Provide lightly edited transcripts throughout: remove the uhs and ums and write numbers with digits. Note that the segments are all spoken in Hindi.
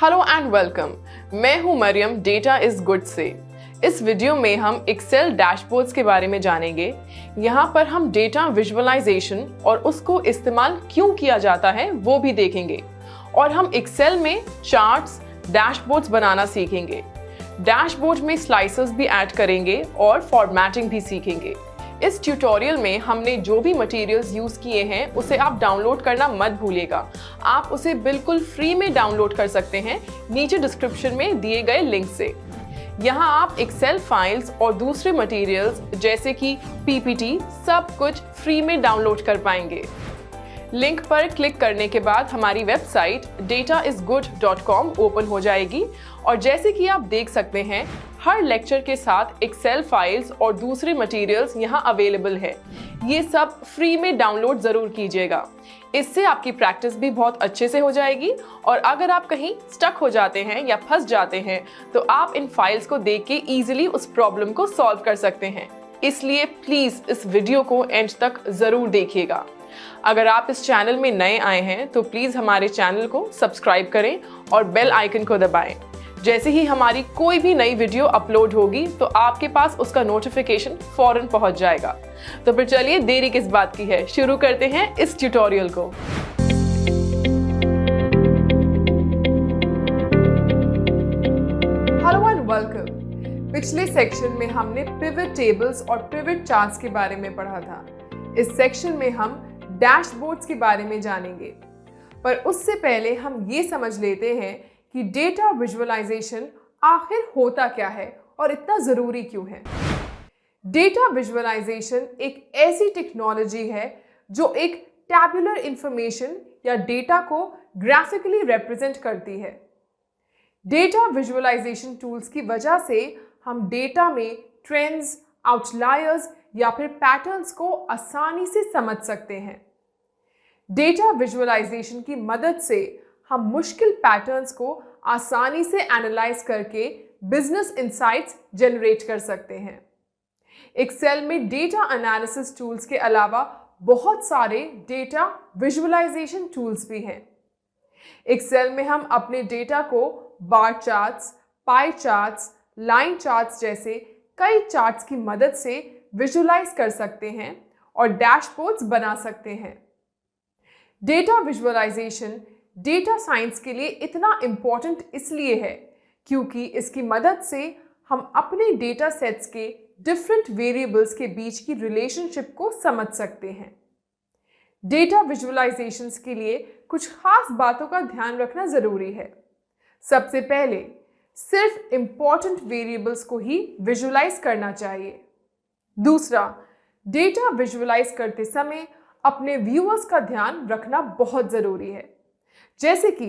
Hello and welcome. मैं हूं मरियम डेटा इज गुड से। इस वीडियो में हम एक्सेल डैशबोर्ड्स के बारे में जानेंगे। यहाँ पर हम डेटा विजुअलाइजेशन और उसको इस्तेमाल क्यों किया जाता है वो भी देखेंगे और हम एक्सेल में चार्ट्स, डैशबोर्ड्स बनाना सीखेंगे। डैशबोर्ड में स्लाइसेस भी ऐड करेंगे और फॉर्मेटिंग भी सीखेंगे। इस ट्यूटोरियल में हमने जो भी मटेरियल्स यूज किए हैं उसे आप डाउनलोड करना मत भूलिएगा। आप उसे बिल्कुल फ्री में डाउनलोड कर सकते हैं नीचे डिस्क्रिप्शन में दिए गए लिंक से। यहाँ आप एक्सेल फाइल्स और दूसरे मटेरियल्स जैसे कि पीपीटी सब कुछ फ्री में डाउनलोड कर पाएंगे। लिंक पर क्लिक करने के बाद हमारी वेबसाइट dataisgood.com ओपन हो जाएगी और जैसे कि आप देख सकते हैं हर लेक्चर के साथ एक्सेल फाइल्स और दूसरे मटेरियल्स यहाँ अवेलेबल है। ये सब फ्री में डाउनलोड ज़रूर कीजिएगा। इससे आपकी प्रैक्टिस भी बहुत अच्छे से हो जाएगी और अगर आप कहीं स्टक हो जाते हैं या फंस जाते हैं तो आप इन फाइल्स को देख के ईजिली उस प्रॉब्लम को सॉल्व कर सकते हैं। इसलिए प्लीज़ इस वीडियो को एंड तक ज़रूर देखिएगा। अगर आप इस चैनल में नए आए हैं तो प्लीज़ हमारे चैनल को सब्सक्राइब करें और बेल आइकन को दबाएं। जैसे ही हमारी कोई भी नई वीडियो अपलोड होगी तो आपके पास उसका नोटिफिकेशन फौरन पहुंच जाएगा। तो फिर चलिए देरी किस बात की है, शुरू करते हैं इस ट्यूटोरियल को। Hello and welcome. पिछले सेक्शन में हमने पिवट टेबल्स और पिवट चार्ट्स के बारे में पढ़ा था। इस सेक्शन में हम डैशबोर्ड्स के बारे में जानेंगे, पर उससे पहले हम ये समझ लेते हैं कि डेटा विजुअलाइजेशन आखिर होता क्या है और इतना ज़रूरी क्यों है। डेटा विजुअलाइजेशन एक ऐसी टेक्नोलॉजी है जो एक टैबुलर इंफॉर्मेशन या डेटा को ग्राफिकली रिप्रेजेंट करती है। डेटा विजुअलाइजेशन टूल्स की वजह से हम डेटा में ट्रेंड्स, आउटलायर्स या फिर पैटर्न्स को आसानी से समझ सकते हैं। डेटा विजुअलाइजेशन की मदद से हम मुश्किल पैटर्न्स को आसानी से एनालाइज करके बिजनेस इंसाइट्स जनरेट कर सकते हैं। एक्सेल में डेटा एनालिसिस टूल्स के अलावा बहुत सारे डेटा विजुअलाइजेशन टूल्स भी हैं। एक्सेल में हम अपने डेटा को bar charts, pie charts, line charts जैसे कई चार्ट्स की मदद से विजुअलाइज कर सकते हैं और डैशबोर्ड्स बना सकते हैं। डेटा विजुअलाइजेशन डेटा साइंस के लिए इतना इम्पॉर्टेंट इसलिए है क्योंकि इसकी मदद से हम अपने डेटा सेट्स के डिफरेंट वेरिएबल्स के बीच की रिलेशनशिप को समझ सकते हैं। डेटा विजुअलाइजेशंस के लिए कुछ खास बातों का ध्यान रखना ज़रूरी है। सबसे पहले सिर्फ इम्पॉर्टेंट वेरिएबल्स को ही विजुअलाइज करना चाहिए। दूसरा, डेटा विजुअलाइज करते समय अपने व्यूअर्स का ध्यान रखना बहुत ज़रूरी है। जैसे कि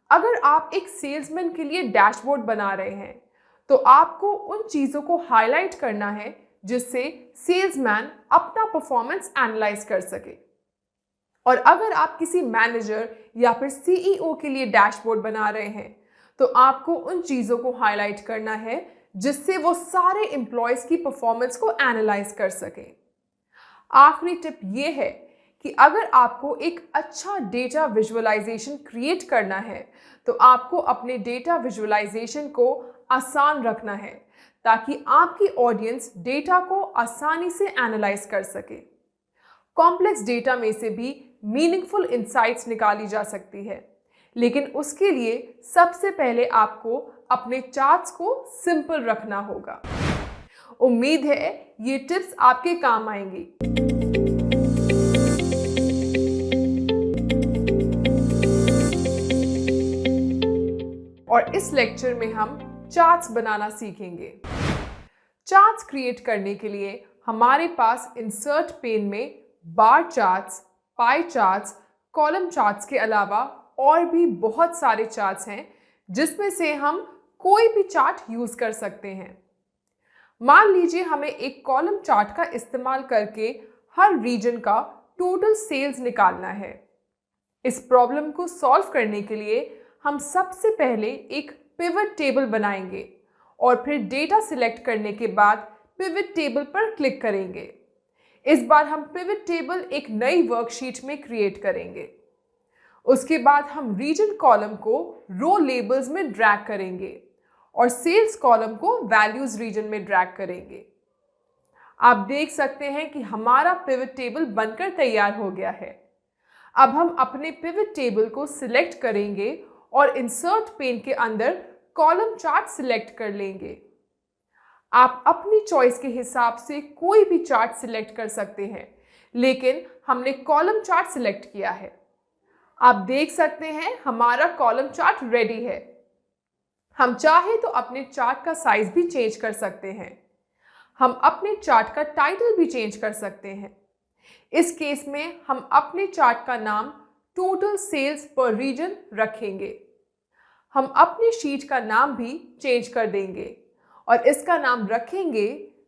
अगर आप एक सेल्समैन के लिए डैशबोर्ड बना रहे हैं तो आपको उन चीज़ों को हाईलाइट करना है जिससे सेल्समैन अपना परफॉर्मेंस एनालाइज कर सके। और अगर आप किसी मैनेजर या फिर सीईओ के लिए डैशबोर्ड बना रहे हैं तो आपको उन चीज़ों को हाईलाइट करना है जिससे वो सारे एम्प्लॉयज़ की परफॉर्मेंस को एनालाइज कर सके। आखिरी टिप ये है कि अगर आपको एक अच्छा डेटा विजुअलाइजेशन क्रिएट करना है तो आपको अपने डेटा विजुअलाइजेशन को आसान रखना है ताकि आपकी ऑडियंस डेटा को आसानी से एनालाइज कर सके। कॉम्प्लेक्स डेटा में से भी मीनिंगफुल इंसाइट्स निकाली जा सकती है, लेकिन उसके लिए सबसे पहले आपको अपने चार्ट्स को सिंपल रखना होगा। उम्मीद है ये टिप्स आपके काम आएंगी। और इस लेक्चर में हम चार्ट्स बनाना सीखेंगे। चार्ट्स क्रिएट करने के लिए हमारे पास इंसर्ट पेन में bar charts, pie charts, column charts के अलावा और भी बहुत सारे चार्ट्स हैं जिसमें से हम कोई भी चार्ट यूज कर सकते हैं। मान लीजिए हमें एक कॉलम चार्ट का इस्तेमाल करके हर रीजन का टोटल सेल्स निकालना है। इस प्रॉब्लम को सॉल्व करने के लिए हम सबसे पहले एक पिवट टेबल बनाएंगे और फिर डेटा सिलेक्ट करने के बाद पिवट टेबल पर क्लिक करेंगे। इस बार हम पिवट टेबल एक नई वर्कशीट में क्रिएट करेंगे। उसके बाद हम रीजन कॉलम को रो लेबल्स में ड्रैग करेंगे और सेल्स कॉलम को वैल्यूज रीजन में ड्रैग करेंगे। आप देख सकते हैं कि हमारा पिवट टेबल बनकर तैयार हो गया है। अब हम अपने पिवट टेबल को सिलेक्ट करेंगे और इंसर्ट पेन के अंदर कॉलम चार्ट सिलेक्ट कर लेंगे। आप अपनी चॉइस के हिसाब से कोई भी चार्ट सिलेक्ट कर सकते हैं, लेकिन हमने कॉलम चार्ट सिलेक्ट किया है। आप देख सकते हैं हमारा कॉलम चार्ट रेडी है। हम चाहे तो अपने चार्ट का साइज भी चेंज कर सकते हैं। हम अपने चार्ट का टाइटल भी चेंज कर सकते हैं। इस केस में हम अपने चार्ट का नाम टोटल सेल्स पर रीजन रखेंगे। हम अपनी शीट का नाम भी चेंज कर देंगे और इसका नाम रखेंगे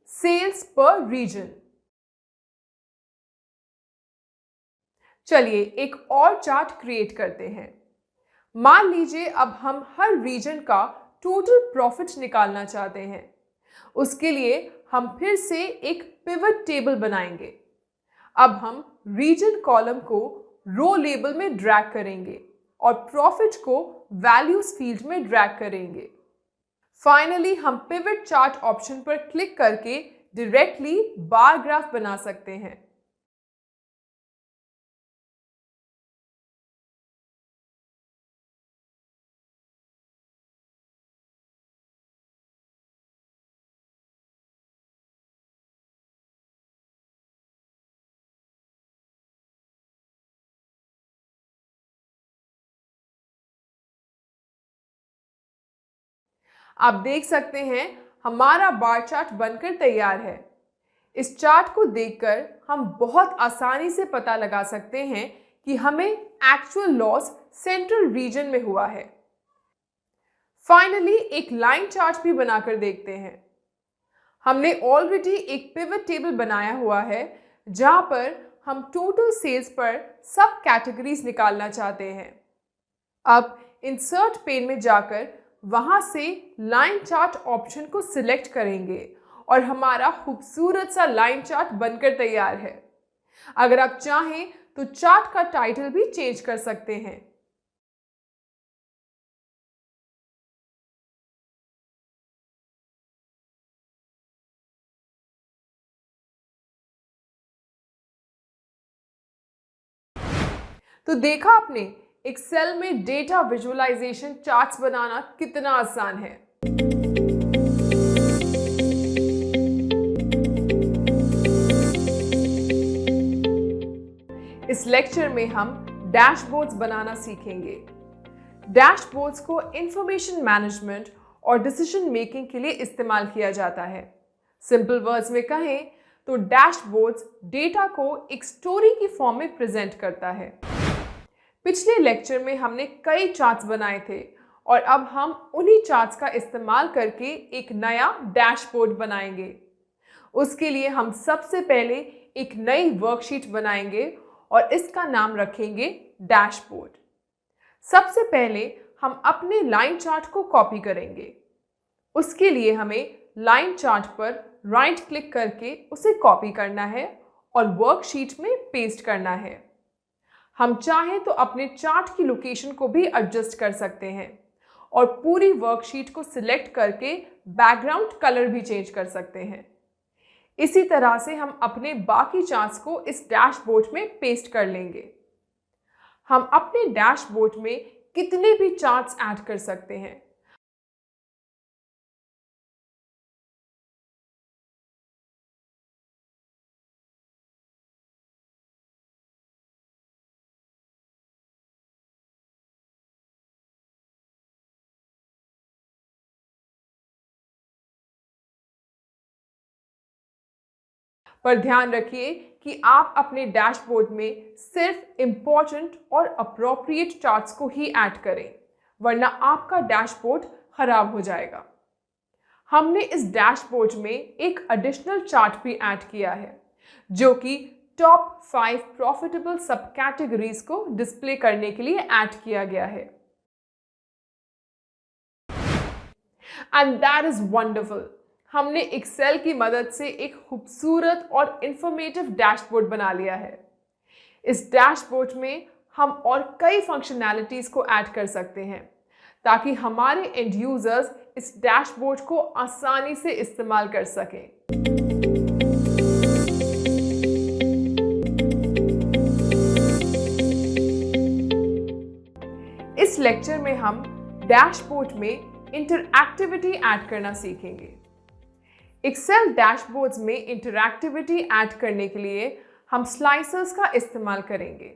सेल्स पर रीजन। चलिए एक और चार्ट क्रिएट करते हैं। मान लीजिए अब हम हर रीजन का टोटल प्रॉफिट निकालना चाहते हैं। उसके लिए हम फिर से एक पिवट टेबल बनाएंगे। अब हम रीजन कॉलम को रो लेबल में ड्रैग करेंगे और प्रॉफिट को वैल्यूज फील्ड में ड्रैग करेंगे। फाइनली हम पिवट चार्ट ऑप्शन पर क्लिक करके डायरेक्टली बार ग्राफ बना सकते हैं। आप देख सकते हैं हमारा बार चार्ट बनकर तैयार है। इस चार्ट को देखकर हम बहुत आसानी से पता लगा सकते हैं कि हमें एक्चुअल लॉस सेंट्रल रीजन में हुआ है। फाइनली एक लाइन चार्ट भी बनाकर देखते हैं। हमने ऑलरेडी एक पिवट टेबल बनाया हुआ है जहां पर हम टोटल सेल्स पर सब कैटेगरीज निकालना चाहते हैं। अब इंसर्ट पेन में जाकर वहां से लाइन चार्ट ऑप्शन को सिलेक्ट करेंगे और हमारा खूबसूरत सा लाइन चार्ट बनकर तैयार है। अगर आप चाहें तो चार्ट का टाइटल भी चेंज कर सकते हैं। तो देखा आपने एक्सेल में डेटा विजुअलाइजेशन चार्ट्स बनाना कितना आसान है। इस लेक्चर में हम डैशबोर्ड्स बनाना सीखेंगे। डैशबोर्ड्स को इंफॉर्मेशन मैनेजमेंट और डिसीजन मेकिंग के लिए इस्तेमाल किया जाता है। सिंपल वर्ड्स में कहें तो डैशबोर्ड्स डेटा को एक स्टोरी की फॉर्म में प्रेजेंट करता है। पिछले लेक्चर में हमने कई चार्ट्स बनाए थे और अब हम उन्हीं चार्ट्स का इस्तेमाल करके एक नया डैशबोर्ड बनाएंगे। उसके लिए हम सबसे पहले एक नई वर्कशीट बनाएंगे और इसका नाम रखेंगे डैशबोर्ड। सबसे पहले हम अपने लाइन चार्ट को कॉपी करेंगे। उसके लिए हमें लाइन चार्ट पर राइट क्लिक करके उसे कॉपी करना है और वर्कशीट में पेस्ट करना है। हम चाहें तो अपने चार्ट की लोकेशन को भी एडजस्ट कर सकते हैं और पूरी वर्कशीट को सिलेक्ट करके बैकग्राउंड कलर भी चेंज कर सकते हैं। इसी तरह से हम अपने बाकी चार्ट्स को इस डैशबोर्ड में पेस्ट कर लेंगे। हम अपने डैशबोर्ड में कितने भी चार्ट्स ऐड कर सकते हैं। पर ध्यान रखिए कि आप अपने डैशबोर्ड में सिर्फ इंपॉर्टेंट और अप्रोप्रिएट चार्ट्स को ही ऐड करें, वरना आपका डैशबोर्ड खराब हो जाएगा। हमने इस डैशबोर्ड में एक एडिशनल चार्ट भी ऐड किया है जो कि टॉप 5 प्रॉफिटेबल सब कैटेगरीज को डिस्प्ले करने के लिए ऐड किया गया है। And that is wonderful. हमने एक्सेल की मदद से एक खूबसूरत और इंफॉर्मेटिव डैशबोर्ड बना लिया है। इस डैशबोर्ड में हम और कई फंक्शनैलिटीज़ को ऐड कर सकते हैं ताकि हमारे एंड यूजर्स इस डैशबोर्ड को आसानी से इस्तेमाल कर सकें। इस लेक्चर में हम डैशबोर्ड में इंटरएक्टिविटी ऐड करना सीखेंगे। एक्सेल डैशबोर्ड्स में इंटरएक्टिविटी ऐड करने के लिए हम स्लाइसर्स का इस्तेमाल करेंगे।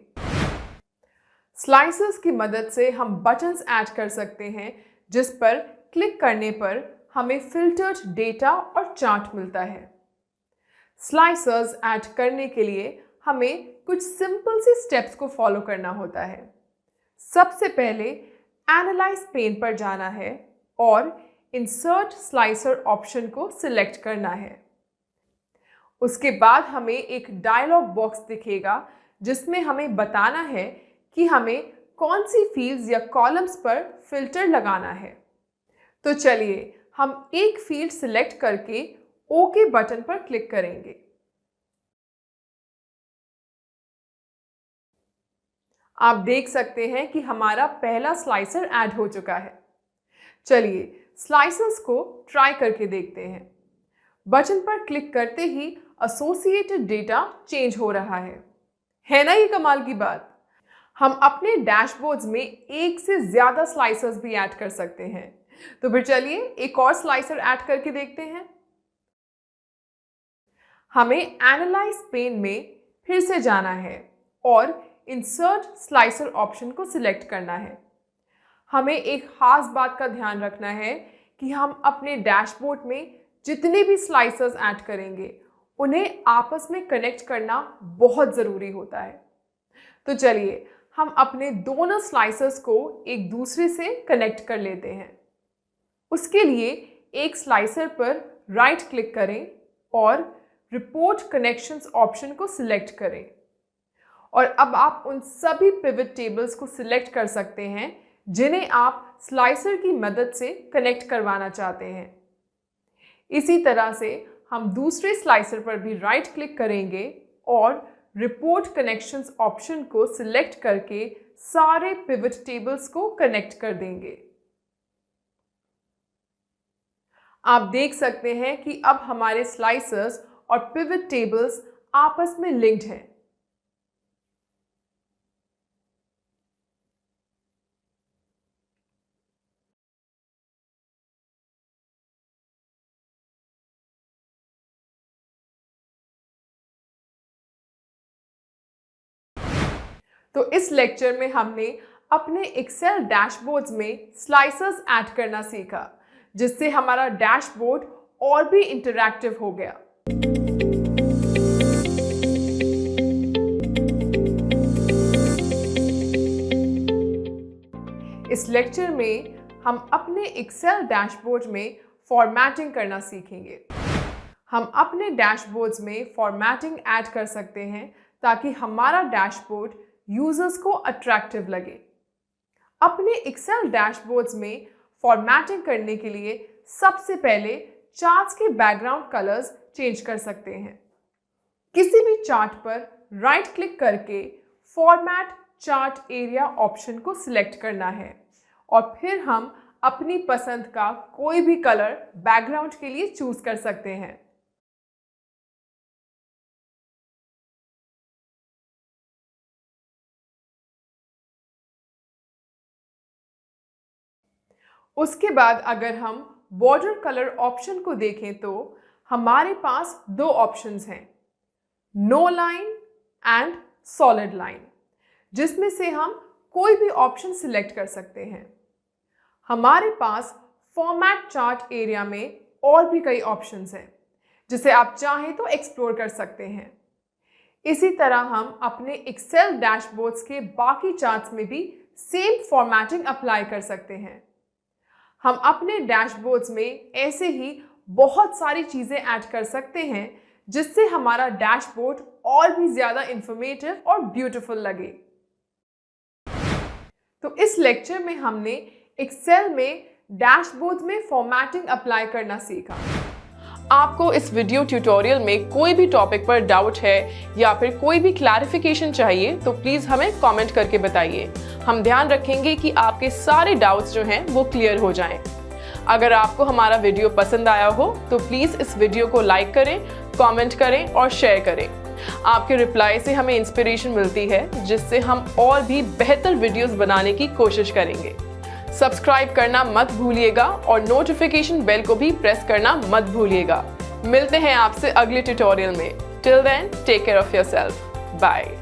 स्लाइसर्स की मदद से हम बटन्स ऐड कर सकते हैं जिस पर क्लिक करने पर हमें फिल्टर्ड डेटा और चार्ट मिलता है। स्लाइसर्स ऐड करने के लिए हमें कुछ सिंपल सी स्टेप्स को फॉलो करना होता है। सबसे पहले एनालाइज पेन पर जाना है और इंसर्ट स्लाइसर ऑप्शन को सिलेक्ट करना है। उसके बाद हमें एक डायलॉग बॉक्स दिखेगा जिसमें हमें बताना है कि हमें कौन सी फील्ड्स या कॉलम्स पर फिल्टर लगाना है। तो चलिए हम एक फील्ड सिलेक्ट करके ओके बटन पर क्लिक करेंगे। आप देख सकते हैं कि हमारा पहला स्लाइसर ऐड हो चुका है। चलिए स्लाइसर्स को ट्राई करके देखते हैं। बटन पर क्लिक करते ही एसोसिएटेड डेटा चेंज हो रहा है ना ये कमाल की बात। हम अपने डैशबोर्ड्स में एक से ज्यादा स्लाइसर्स भी ऐड कर सकते हैं। तो फिर चलिए एक और स्लाइसर ऐड करके देखते हैं। हमें एनालाइज पेन में फिर से जाना है और इंसर्ट स्लाइसर ऑप्शन को सिलेक्ट करना है। हमें एक खास बात का ध्यान रखना है कि हम अपने डैशबोर्ड में जितने भी स्लाइसर्स ऐड करेंगे उन्हें आपस में कनेक्ट करना बहुत ज़रूरी होता है। तो चलिए हम अपने दोनों स्लाइसर्स को एक दूसरे से कनेक्ट कर लेते हैं। उसके लिए एक स्लाइसर पर राइट क्लिक करें और रिपोर्ट कनेक्शंस ऑप्शन को सिलेक्ट करें। और अब आप उन सभी पिवट टेबल्स को सिलेक्ट कर सकते हैं जिन्हें आप स्लाइसर की मदद से कनेक्ट करवाना चाहते हैं। इसी तरह से हम दूसरे स्लाइसर पर भी राइट क्लिक करेंगे और रिपोर्ट कनेक्शंस ऑप्शन को सिलेक्ट करके सारे पिवट टेबल्स को कनेक्ट कर देंगे। आप देख सकते हैं कि अब हमारे स्लाइसर्स और पिवट टेबल्स आपस में लिंक्ड हैं। तो इस लेक्चर में हमने अपने एक्सेल डैशबोर्ड्स में स्लाइसर्स ऐड करना सीखा, जिससे हमारा डैशबोर्ड और भी इंटरैक्टिव हो गया। इस लेक्चर में हम अपने एक्सेल डैशबोर्ड में फॉर्मेटिंग करना सीखेंगे। हम अपने डैशबोर्ड्स में फॉर्मेटिंग ऐड कर सकते हैं ताकि हमारा डैशबोर्ड यूजर्स को अट्रैक्टिव लगे। अपने एक्सेल डैशबोर्ड्स में फॉर्मेटिंग करने के लिए सबसे पहले चार्ट्स के बैकग्राउंड कलर्स चेंज कर सकते हैं। किसी भी चार्ट पर राइट क्लिक करके फॉर्मेट चार्ट एरिया ऑप्शन को सिलेक्ट करना है और फिर हम अपनी पसंद का कोई भी कलर बैकग्राउंड के लिए चूज कर सकते हैं। उसके बाद अगर हम बॉर्डर कलर ऑप्शन को देखें तो हमारे पास दो ऑप्शंस हैं, no line and solid line, जिसमें से हम कोई भी ऑप्शन सिलेक्ट कर सकते हैं। हमारे पास फॉर्मेट चार्ट एरिया में और भी कई ऑप्शंस हैं जिसे आप चाहें तो एक्सप्लोर कर सकते हैं। इसी तरह हम अपने एक्सेल डैशबोर्ड्स के बाकी चार्ट्स में भी सेम फॉर्मेटिंग अप्लाई कर सकते हैं। हम अपने डैशबोर्ड्स में ऐसे ही बहुत सारी चीज़ें ऐड कर सकते हैं जिससे हमारा डैशबोर्ड और भी ज़्यादा इंफॉर्मेटिव और ब्यूटीफुल लगे। तो इस लेक्चर में हमने एक्सेल में डैशबोर्ड में फॉर्मेटिंग अप्लाई करना सीखा। आपको इस वीडियो ट्यूटोरियल में कोई भी टॉपिक पर डाउट है या फिर कोई भी क्लैरिफिकेशन चाहिए तो प्लीज़ हमें कमेंट करके बताइए। हम ध्यान रखेंगे कि आपके सारे डाउट्स जो हैं वो क्लियर हो जाएं। अगर आपको हमारा वीडियो पसंद आया हो तो प्लीज़ इस वीडियो को लाइक करें, कमेंट करें और शेयर करें। आपके रिप्लाई से हमें इंस्पिरेशन मिलती है, जिससे हम और भी बेहतर वीडियोस बनाने की कोशिश करेंगे। सब्सक्राइब करना मत भूलिएगा और नोटिफिकेशन बेल को भी प्रेस करना मत भूलिएगा। मिलते हैं आपसे अगले ट्यूटोरियल में। Till then, take care of yourself. Bye.